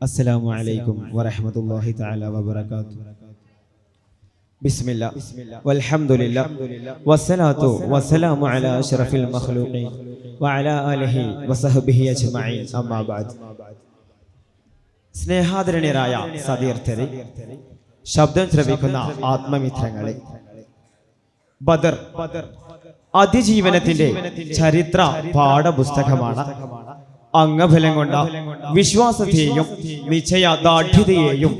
അസ്സലാമു അലൈക്കും വറഹ്മത്തുള്ളാഹി തആല വബറകാതുഹു. ബിസ്മില്ലാ വൽഹംദുലില്ലാ വസ്സലാത്തു വസ്സലാമു അലാ അഷ്റഫിൽ മഖ്ലൂഖീൻ വഅലാ ആലിഹി വസഹ്ബിഹി അജ്മഈൻ. അമ്മാ ബഅദ്. സ്നേഹാദരണീയരായ സതീർത്ഥരെ, ശബ്ദം ശ്രവിക്കുന്ന ആത്മമിത്രങ്ങളെ, ബദർ അതിജീവനത്തിന്റെ ചരിത്ര പാഠപുസ്തകമാണ്. അംഗബലം കൊണ്ട് വിശ്വാസത്തെയും നിശ്ചയദാർഢ്യതയെയും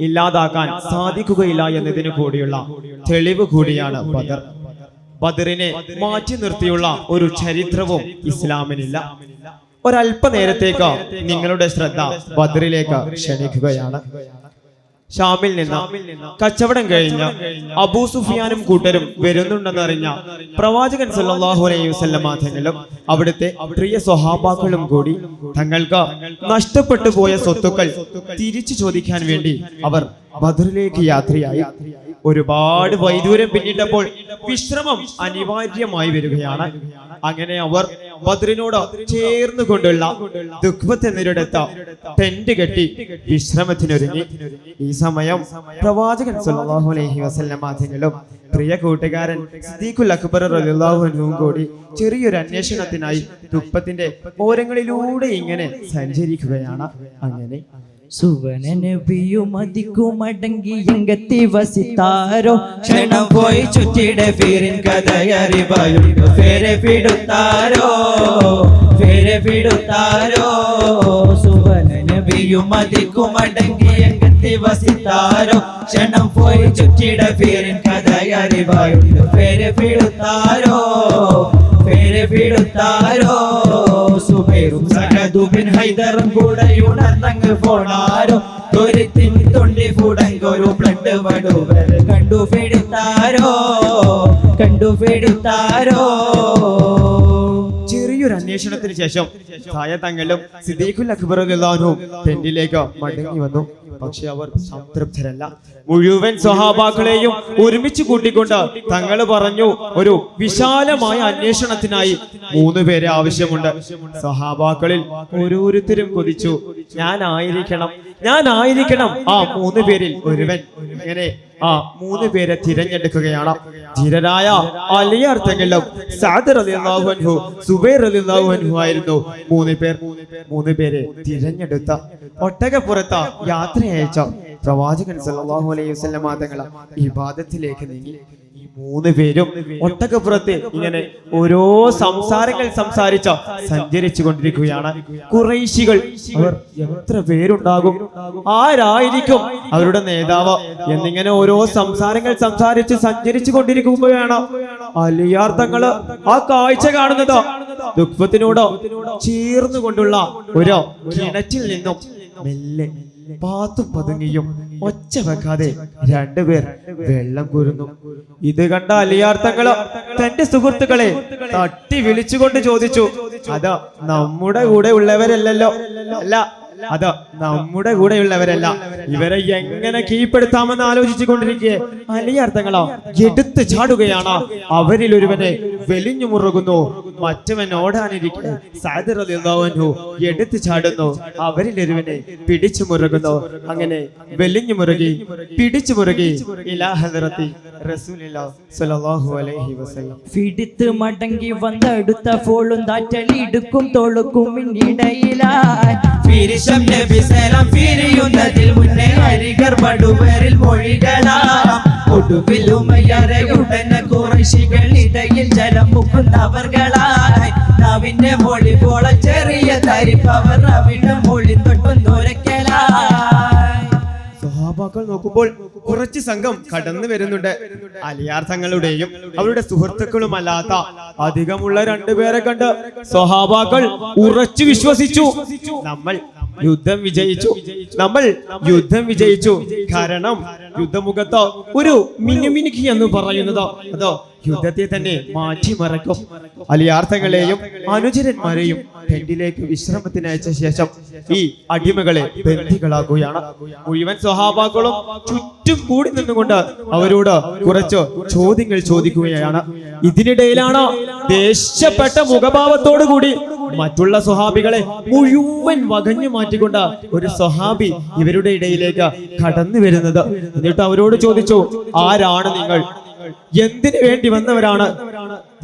ഇല്ലാതാക്കാൻ സാധിക്കുകയില്ല എന്നതിനു കൂടിയുള്ള തെളിവ് കൂടിയാണ് ബദർ. ബദറിനെ മാറ്റി നിർത്തിയുള്ള ഒരു ചരിത്രവും ഇസ്ലാമിനില്ല. ഒരല്പനേരത്തേക്ക് നിങ്ങളുടെ ശ്രദ്ധ ബദറിലേക്ക് ക്ഷണിക്കുകയാണ്. ഷാമിൽ നിന്ന് കച്ചവടം കഴിഞ്ഞ് അബൂ സുഫിയാനും കൂട്ടരും വരുന്നുണ്ടെന്നറിഞ്ഞ പ്രവാചകൻ സല്ലല്ലാഹു അലൈഹി വസല്ലമ തങ്ങളും അവിടുത്തെ പ്രിയ സ്വഹാബാക്കളും കൂടി തങ്ങൾക്ക് നഷ്ടപ്പെട്ടു പോയ സ്വത്തുക്കൾ തിരിച്ചു ചോദിക്കാൻ വേണ്ടി അവർ ബദറിലേക്ക് യാത്രയായി. ഒരുപാട് വൈദൂരം പിന്നിട്ടപ്പോൾ വിശ്രമം അനിവാര്യമായി വരികയാണ്. അങ്ങനെ അവർ ബദറിനോട് ചേർന്ന് കൊണ്ടുള്ള ദുഖ്ബത്ത് എന്നിരിടത്ത് ടെന്റ് കെട്ടി വിശ്രമത്തിനൊരുങ്ങി. ഈ സമയം പ്രവാചകൻ സല്ലല്ലാഹു അലൈഹി വസല്ലമ തങ്ങളും പ്രിയ കൂട്ടുകാരൻ സിദ്ദീഖുൽ അക്ബർ റളിയല്ലാഹു അൻഹു കൂടി ചെറിയൊരു അന്വേഷണത്തിനായി ദുഖ്ബത്തിന്റെ ഓരങ്ങളിലൂടെ ഇങ്ങനെ സഞ്ചരിക്കുകയാണ്. അങ്ങനെ സുവന നബിയും അതിക്കുമടങ്ങി എങ്കത്തി വസിത്താരോ ക്ഷണം പോയി ചുറ്റിടെ ഫീരിൻ കഥയറിവായുണ്ടോ ഫേരെ പിടുത്താരോ സുവന നബിയും അതിക്കുമടങ്ങി എങ്കത്തി വസിത്താരോ ക്ഷണം പോയി ചുറ്റിടെ ഫീരിൻ കഥയറിവായുണ്ടോ ഫേരെ പിടുത്താരോ സുബൈറും സഅദ് ബിൻ ഹൈദറും കൂടെ ഉണർന്നങ്ങ് പോണാരോ തൊരിത്തിൻ തൊണ്ടി ഫുടങ്കൊരു ബ്ലഡ് വടുവർ കണ്ടുപിടുത്താരോ. ചെറിയൊരു അന്വേഷണത്തിന് ശേഷം തങ്ങളും സിദ്ദീഖുൽ അക്ബർ റളിയല്ലാഹു അൻഹു ടെന്റിലേക്ക് മടങ്ങി വന്നു. പക്ഷെ അവർ സംതൃപ്തരല്ല. മുഴുവൻ സ്വഹാബാക്കളെയും ഒരുമിച്ച് കൂട്ടിക്കൊണ്ട് തങ്ങൾ പറഞ്ഞു, ഒരു വിശാലമായ അന്വേഷണത്തിനായി 3 പേരെ ആവശ്യമുണ്ട്. സ്വഹാബാക്കളിൽ ഓരോരുത്തരും കൊതിച്ചു, ഞാനായിരിക്കണം ആ 3 പേരിൽ ഒരുവൻ. അങ്ങനെ ആ 3 പേരെ തിരഞ്ഞെടുക്കുകയാണ്. ധീരരായ അലിയാർ തങ്ങളും സഅദ് റളിയല്ലാഹു അൻഹു, സുബൈർ റളിയല്ലാഹു അൻഹു ആയിരുന്നു 3 പേരെ തിരഞ്ഞെടുത്ത. ഒട്ടകപ്പുറത്ത് യാത്ര അയച്ച പ്രവാചകൻ സല്ലല്ലാഹു അലൈഹി വസല്ലമ തങ്ങൾ ഇബാദത്തിലേക്ക് നീങ്ങി. ഈ 3 പേരും ഒട്ടകപ്പുറത്ത് ഇങ്ങനെ ഓരോ സംസാരങ്ങൾ സംസാരിച്ച് സഞ്ചരിച്ചു കൊണ്ടിരിക്കുകയാണ്. ഖുറൈശികൾ, അവർ എത്ര പേരുണ്ടാകും, ആരായിരിക്കും അവരുടെ നേതാവ് എന്നിങ്ങനെ ഓരോ സംസാരങ്ങൾ സംസാരിച്ച് സഞ്ചരിച്ചു കൊണ്ടിരിക്കുകയാണ്. അലിയാർ തങ്ങള് ആ കാഴ്ച കാണുന്നത് ദുഃഖത്തിനോട് ചേർന്നു കൊണ്ടുള്ള ഒരു കിണറ്റിൽ നിന്നും മെല്ലെ പാത്തും പതുങ്ങിയും ഒച്ച വെക്കാതെ 2 പേർ വെള്ളം കോരുന്നു. ഇത് കണ്ട അലിയാർ തങ്ങള് തന്റെ സുഹൃത്തുക്കളെ തട്ടി വിളിച്ചുകൊണ്ട് ചോദിച്ചു, അത് നമ്മുടെ കൂടെ ഉള്ളവരല്ലല്ലോ, അത് നമ്മുടെ കൂടെയുള്ളവരല്ല, ഇവരെ എങ്ങനെ കീഴ്പ്പെടുത്താമെന്ന് ആലോചിച്ചു കൊണ്ടിരിക്കെ അലിയാർ തങ്ങളോ എടുത്ത് ചാടുകയാണ്. അവരിൽ ഒരുവനെ വെലിഞ്ഞു മുറുകുന്നു, മറ്റവൻ ഓടാനിരിക്കെ സഅദ് റളിയല്ലാഹു അൻഹു എടുത്ത് ചാടുന്നു, അവരിൽ ഒരുവനെ പിടിച്ചു മുറുകുന്നു. അങ്ങനെ വെലിഞ്ഞു മുറുകി പിടിച്ചു മുറുകി ഇലാ ഹദ്റത്തി റസൂലുള്ളാഹി സ്വല്ലല്ലാഹു അലൈഹി വസല്ലം. പിടിത്ത് മടങ്ങി വന്നെടുത്ത ഫോളും താറ്റലിടുക്കും തോളുക്കും ഇടയിലായി ഫിരിശം നബി സലാം ഫിരിയുന്നതിൽ മുന്നേ അരികർ പടുവരിൽ മൊഴികളാം ഒടുവിൽ ഉമയറയുടനെ ഖുറൈശികൾ ഇടയിൽ ജലം മുക്കുന്നവർകളായി നാവിന്റെ മൊഴി പോലെ ചെറിയ തരിപ്പവർ അവിടെ മൊഴി തൊട്ടുന്നൊരക്കലായി. സ്വഹാബാക്കൾ നോക്കുമ്പോൾ കുറച്ച് സംഘം കടന്നു വരുന്നുണ്ട്. അലിയാർ തങ്ങളുടെയും അവരുടെ സുഹൃത്തുക്കളുമല്ലാത്ത അധികമുള്ള 2 പേരെ കണ്ട് സ്വഹാബാക്കൾ ഉറച്ചു വിശ്വസിച്ചു, നമ്മൾ യുദ്ധം വിജയിച്ചു. കാരണം യുദ്ധമുഖത്ത് ഒരു മിനുമിനുക്കി എന്ന് പറയുന്നത് അത് യുദ്ധത്തെ തന്നെ മാറ്റിമറക്കും. അലിയാർത്ഥങ്ങളെയും അനുചരന്മാരെയും ടെന്റിലേക്ക് വിശ്രമത്തിന് അയച്ച ശേഷം ഈ അടിമകളെ ബന്ദികളാക്കുകയാണ്. മുഴുവൻ സ്വഹാബാക്കളും ചുറ്റും കൂടി നിന്നുകൊണ്ട് അവരോട് കുറച്ച് ചോദ്യങ്ങൾ ചോദിക്കുകയാണ്. ഇതിനിടയിലാണ് ദേഷ്യപ്പെട്ട മുഖഭാവത്തോടു കൂടി മറ്റുള്ള സ്വഹാബികളെ മുഴുവൻ വകഞ്ഞു മാറ്റിക്കൊണ്ട് ഒരു സ്വഹാബി ഇവരുടെ ഇടയിലേക്ക് കടന്നു വരുന്നത്. എന്നിട്ട് അവരോട് ചോദിച്ചു, ആരാണ് നിങ്ങൾ? എന്തിനു വേണ്ടി വന്നവരാണ്?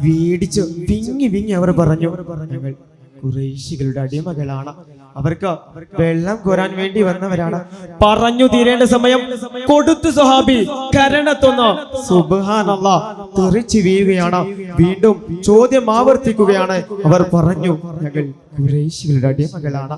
വീടിച്ച് വിങ്ങി വിങ്ങി അവർ പറഞ്ഞു, ഞങ്ങൾ ഖുറൈശികളുടെ അടിമകളാണ്, അവർക്ക് വെള്ളം കോരാൻ വേണ്ടി വന്നവരാണ്. പറഞ്ഞു തീരേണ്ട സമയം കൊടുത്തു സ്വഹാബി കരണത്തൊന്ന് സുബ്ഹാനല്ലാഹ് തെറിച്ചു വീഴുകയാണ്. വീണ്ടും ചോദ്യം ആവർത്തിക്കുകയാണ്. അവർ പറഞ്ഞു, ഞങ്ങൾ ഖുറൈശികളുടെ അടിമകളാണ്,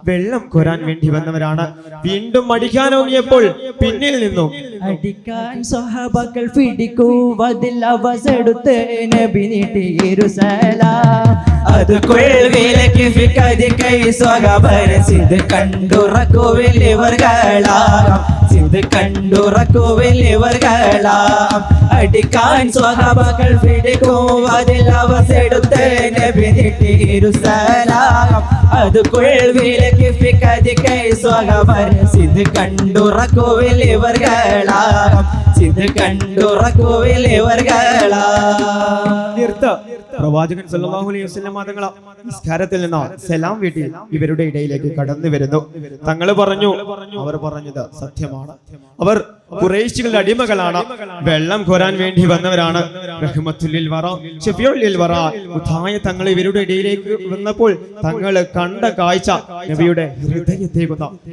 വെള്ളം കോരാൻ വേണ്ടി വന്നവരാണ്. വീണ്ടും അടിക്കാനോങ്ങിയപ്പോൾ പിന്നിൽ നിന്നും അടിക്കാൻ സ്വഹാബാക്കൾ പിടിക്കുവതിൽ അവസെടുത്ത് നബി നീട്ടിയൊരു സലാം. അത് കൊൾവിലേക്ക് ഫിക്കതി കൈ സ്വഹാബർ സിദ് കണ്ടുറക്കുവിൽ ഇവർകളാം, സിദ് കണ്ടുറക്കുവിൽ ഇവർകളാം. അടിക്കാൻ സ്വഹാബാക്കൾ പിടിക്കുവതിൽ അവസെടുത്ത് നബി നീട്ടിയൊരു സലാം. അത് കൊൾവിലേക്ക് ഫിക്കതി കൈ സ്വഹാബർ സിദ് കണ്ടുറക്കുവിൽ ഇവർകളാം, സിദ് കണ്ടുറക്കുവിൽ ഇവർകളാം. പ്രവാചകൻ സല്ലല്ലാഹു അലൈഹി വസല്ലം തങ്ങൾ നിസ്കാരത്തിൽ നിന്ന് സലാം വീട്ടി ഇവരുടെ ഇടയിലേക്ക് കടന്നു വരുന്നു. തങ്ങൾ പറഞ്ഞു, അവർ പറഞ്ഞത് സത്യമാണ്, അവർ ഖുറൈശികളുടെ അടിമകളാണ്, വെള്ളം കോരാൻ വേണ്ടി വന്നവരാണ്. റഹ്മത്തുൽ ലിൽ വറ ശഫീഉൽ ലിൽ വറ മുതായ തങ്ങൾ ഇവരുടെ ഇടയിലേക്ക് വന്നപ്പോൾ തങ്ങൾ കണ്ട കാഴ്ച നബിയുടെ ഹൃദയത്തെ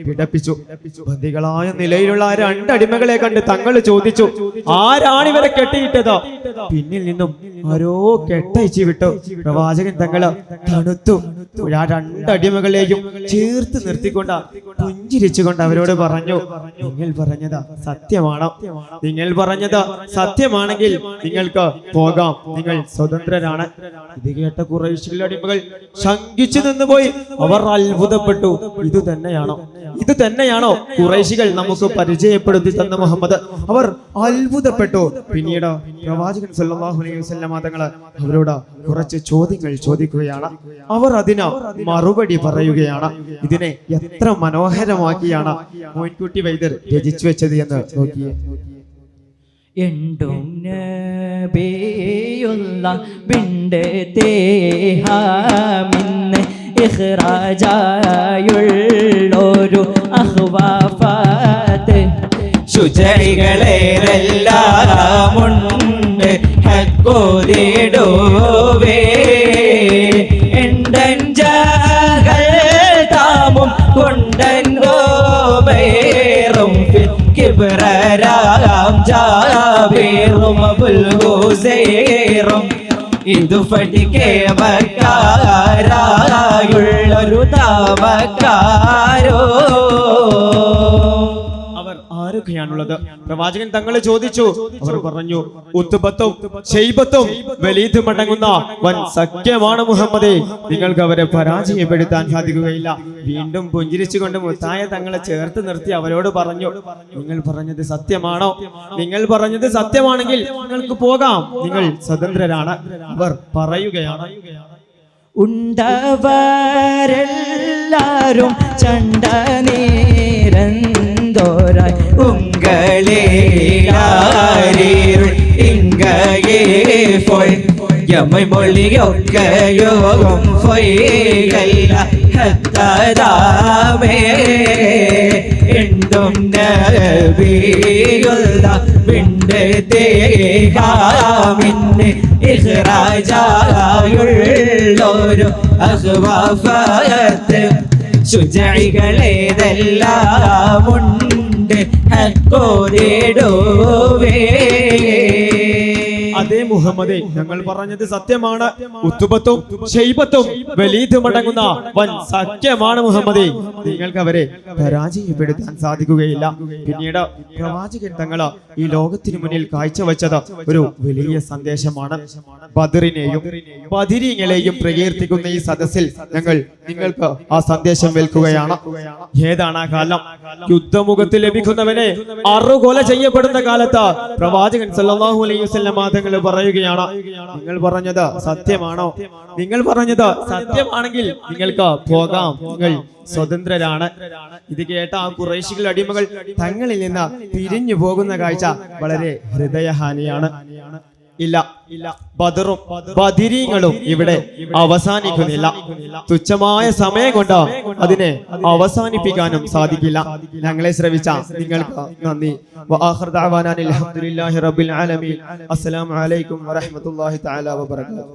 പിടപ്പിച്ചു. ബന്ദികളായ നിലയിലുള്ള രണ്ട് അടിമകളെ കണ്ട് തങ്ങൾ ചോദിച്ചു, ആരാണ് ഇവരെ കെട്ടിയിട്ടത്? പിന്നിൽ നിന്നും ആരോ കെട്ടയച്ചു വിട്ടു. പ്രവാചകൻ തങ്ങള് തണുത്തു. ആ രണ്ട് അടിമകളെയും ചേർത്ത് നിർത്തിക്കൊണ്ട് പുഞ്ചിരിച്ചുകൊണ്ട് അവരോട് പറഞ്ഞു, നിങ്ങൾ പറഞ്ഞത് സത്യമാണ്, നിങ്ങൾ പറഞ്ഞത് സത്യമാണെങ്കിൽ നിങ്ങൾക്ക് പോകാം, നിങ്ങൾ സ്വതന്ത്രരാണ്. ഇത് കേട്ട ഖുറൈശികളുടെ അടിമകൾ ശങ്കിച്ചു നിന്നുപോയി. അവർ അത്ഭുതപ്പെട്ടു, ഇത് തന്നെയാണോ ഖുറൈശികൾ നമുക്ക് പരിചയപ്പെടുത്തി തന്ന മുഹമ്മദ്? അവർ അത്ഭുതപ്പെട്ടു. പിന്നീട് പ്രവാചകൻ സല്ലല്ലാഹു അലൈഹി വസല്ലം തങ്ങള് അവരോട് കുറച്ച് ചോദ്യങ്ങൾ ചോദിക്കുകയാണ്. അവർ അതിന് മറുപടി പറയുകയാണ്. ഇതിനെ എത്ര മനോഹരമാക്കിയാണ് മോയിൻകുട്ടി വൈദ്യർ രചിച്ചു വെച്ചത് എന്ന് നോക്കിയേ. എണ്ടും നബിയുള്ള ബിണ്ട് തേഹാമിന്ന് ഇഖ്റാജായുള്ളൊരു അഹ്വാഫാത്ത് ശുചികളേരെല്ലാമുണ്ട് ഹക്കോതിടുവേ. എണ്ടഞ്ചകൾ താമും കൊണ്ടോമേറും കിബ്റരാം ജാബിറും അബുൽ ഹുസൈറും ഇത് പഠിക്കേ മക്കാരായുള്ളൊരു താമക്കാരോ. അവർ ആരൊക്കെയാണുള്ളത്? പ്രവാചകൻ തങ്ങളെ ചോദിച്ചു. അവർ പറഞ്ഞു, ഉത്ബത്തും ശൈബത്തും വലീദ് മടങ്ങുന്ന വൻ സഖ്യമാണ് മുഹമ്മദേ, നിങ്ങൾക്ക് അവരെ പരാജയപ്പെടുത്താൻ സാധിക്കുകയില്ല. വീണ്ടും പുഞ്ചിരിച്ചുകൊണ്ട് മുത്തായ തങ്ങളെ ചേർത്ത് നിർത്തി അവരോട് പറഞ്ഞു, നിങ്ങൾ പറഞ്ഞത് സത്യമാണോ? നിങ്ങൾ പറഞ്ഞത് സത്യമാണെങ്കിൽ നിങ്ങൾക്ക് പോകാം, നിങ്ങൾ സ്വതന്ത്രരാണ്. അവർ പറയുകയാണ്, ഉണ്ടവരെല്ലാരും ചണ്ട നീരന്തോരായി ഉങ്കളേരാരീരുൾ ഇങ്കയേ ഫോയ് യമൈ മൊഴിയൊക്കെയോകം ഫോയല്ല ഹത്തദാമേ. എണ്ടും നബിയുള്ള ബിണ്ട് തേഹാമിന്ന് ഇഖ്റാജായുള്ളൊരു അഹ്വാഫാത്ത് ശുചികളേതെല്ലാമുണ്ട് ഹക്കോതിടുവേ. അതേ മുഹമ്മദേ, ഞങ്ങൾ പറഞ്ഞത് സത്യമാണ്. ഉത്തുബത്തും ശൈബത്തും വലീദ് മടങ്ങുന്ന വൻ സഖ്യമാണ് മുഹമ്മദേ, നിങ്ങൾക്ക് അവരെ പരാജയപ്പെടുത്താൻ സാധിക്കുകയില്ല. പിന്നീട് പ്രവാചകൻ തങ്ങള് ഈ ലോകത്തിനു മുന്നിൽ കാഴ്ചവെച്ചത് ഒരു വലിയ സന്ദേശമാണ്. ബദറിനെയും ബദരീങ്ങളെയും പ്രകീർത്തിക്കുന്ന ഈ സദസ്സിൽ ഞങ്ങൾ നിങ്ങൾക്ക് ആ സന്ദേശം വിൽക്കുകയാണ്. ഏതാണ് ആ കാലം? യുദ്ധമുഖത്ത് ലഭിക്കുന്നവനെ അറുകൊല ചെയ്യപ്പെടുന്ന കാലത്ത് പ്രവാചകൻ സല്ലല്ലാഹു അലൈഹി വസല്ലം തങ്ങൾ പറയുകയാണ്, നിങ്ങൾ പറഞ്ഞത് സത്യമാണോ? നിങ്ങൾ പറഞ്ഞത് സത്യമാണെങ്കിൽ നിങ്ങൾക്ക് പോകാം, നിങ്ങൾ സ്വതന്ത്രരാണ്. ഇത് കേട്ട ആ ഖുറൈശികൾ അടിമകൾ തങ്ങളിൽ നിന്ന് പിരിഞ്ഞു പോകുന്ന കാഴ്ച വളരെ ഹൃദയഹാനിയാണ്. ഇല്ല, ബദറും ബദിരീങ്ങളും ഇവിടെ അവസാനിക്കുന്നില്ല. തുച്ഛമായ സമയം കൊണ്ട് അതിനെ അവസാനിപ്പിക്കാനും സാധിക്കില്ല. ഞങ്ങളെ ശ്രവിച്ച നിങ്ങൾക്ക് നന്ദി. വആഖിറു ദഅവാനാ അൽഹംദുലില്ലാഹി റബ്ബിൽ ആലമീൻ. അസ്സലാമു അലൈക്കും വറഹ്മത്തുള്ളാഹി തആല വബറകാതുഹു.